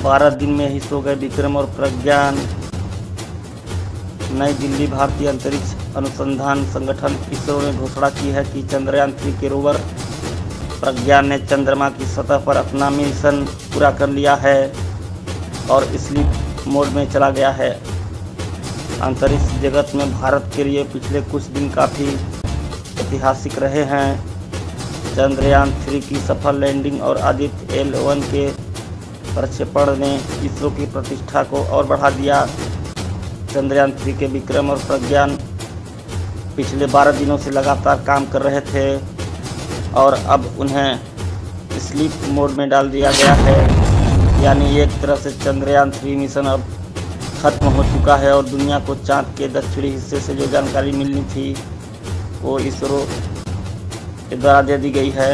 12 दिन में ही सो गए विक्रम और प्रज्ञान। नई दिल्ली, भारतीय अंतरिक्ष अनुसंधान संगठन इसरो ने घोषणा की है कि चंद्रयान-3 के रोवर प्रज्ञान ने चंद्रमा की सतह पर अपना मिशन पूरा कर लिया है और स्लीप मोड में चला गया है। अंतरिक्ष जगत में भारत के लिए पिछले कुछ दिन काफ़ी ऐतिहासिक रहे हैं। चंद्रयान-3 की सफल लैंडिंग और आदित्य L1 के प्रक्षेपण ने इसरो की प्रतिष्ठा को और बढ़ा दिया। चंद्रयान-3 के विक्रम और प्रज्ञान पिछले 12 दिनों से लगातार काम कर रहे थे और अब उन्हें स्लीप मोड में डाल दिया गया है। यानी एक तरह से चंद्रयान-3 मिशन अब खत्म हो चुका है और दुनिया को चाँद के दक्षिणी हिस्से से जो जानकारी मिलनी थी वो इसरो के द्वारा दे दी गई है।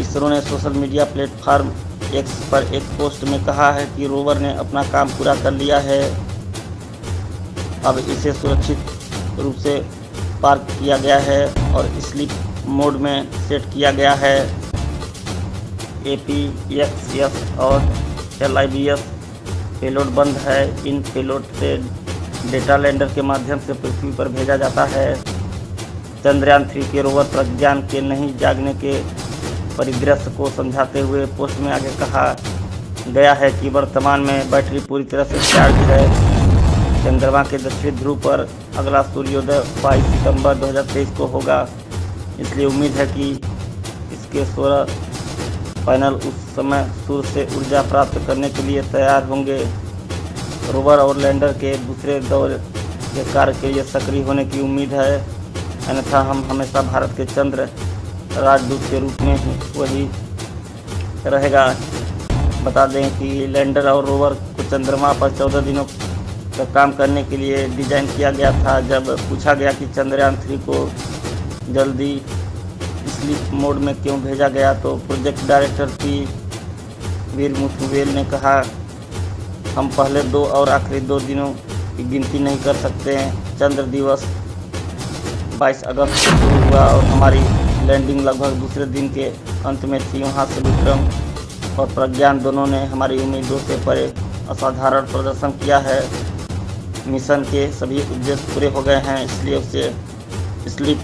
इसरो ने सोशल मीडिया प्लेटफॉर्म X पर एक पोस्ट में कहा है कि रोवर ने अपना काम पूरा कर लिया है। अब इसे सुरक्षित रूप से पार्क किया गया है और स्लीप मोड में सेट किया गया है। APXS और LIBS पेलोड बंद है। इन पेलोड से डेटा लैंडर के माध्यम से पृथ्वी पर भेजा जाता है। चंद्रयान-3 के रोवर प्रज्ञान के नहीं जागने के परिदृश्य को समझाते हुए पोस्ट में आगे कहा गया है कि वर्तमान में बैटरी पूरी तरह से चार्ज है। चंद्रमा के दक्षिणी ध्रुव पर अगला सूर्योदय 22 सितंबर 2023 को होगा, इसलिए उम्मीद है कि इसके 16 पैनल उस समय सूर्य से ऊर्जा प्राप्त करने के लिए तैयार होंगे। रोवर और लैंडर के दूसरे दौर के कार्य के लिए सक्रिय होने की उम्मीद है, अन्यथा हम हमेशा भारत के चंद्र राजदूत के रूप में ही वही रहेगा। बता दें कि लैंडर और रोवर को चंद्रमा पर 14 दिनों का काम करने के लिए डिजाइन किया गया था। जब पूछा गया कि चंद्रयान-3 को जल्दी स्लीप मोड में क्यों भेजा गया तो प्रोजेक्ट डायरेक्टर पी वीरमुथुवेल ने कहा, हम पहले 2 और आखिरी 2 दिनों की गिनती नहीं कर सकते हैं। चंद्र दिवस 22 अगस्त को शुरू हुआ और हमारी लैंडिंग लगभग दूसरे दिन के अंत में थी। वहाँ से विक्रम और प्रज्ञान दोनों ने हमारी उम्मीदों से परे असाधारण प्रदर्शन किया है। मिशन के सभी उद्देश्य पूरे हो गए हैं, इसलिए उसे स्लीप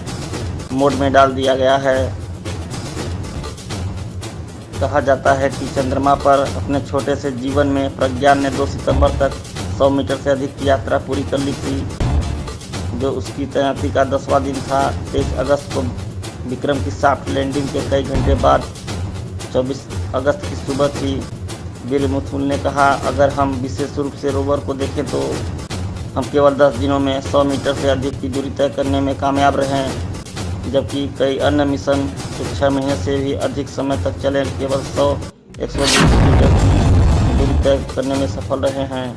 मोड में डाल दिया गया है। कहा जाता है कि चंद्रमा पर अपने छोटे से जीवन में प्रज्ञान ने 2 सितंबर तक 100 मीटर से अधिक की यात्रा पूरी कर ली थी, जो उसकी तैनाती का 10वां दिन था। 23 अगस्त को विक्रम की सॉफ्ट लैंडिंग के कई घंटे बाद 24 अगस्त की सुबह थी। वीरमुथुवेल ने कहा, अगर हम विशेष रूप से रोवर को देखें तो हम केवल 10 दिनों में 100 मीटर से अधिक की दूरी तय करने में कामयाब रहे हैं, जबकि कई अन्य मिशन जो 6 महीने से भी अधिक समय तक चले केवल 100-120 मीटर की दूरी तय करने में सफल रहे हैं।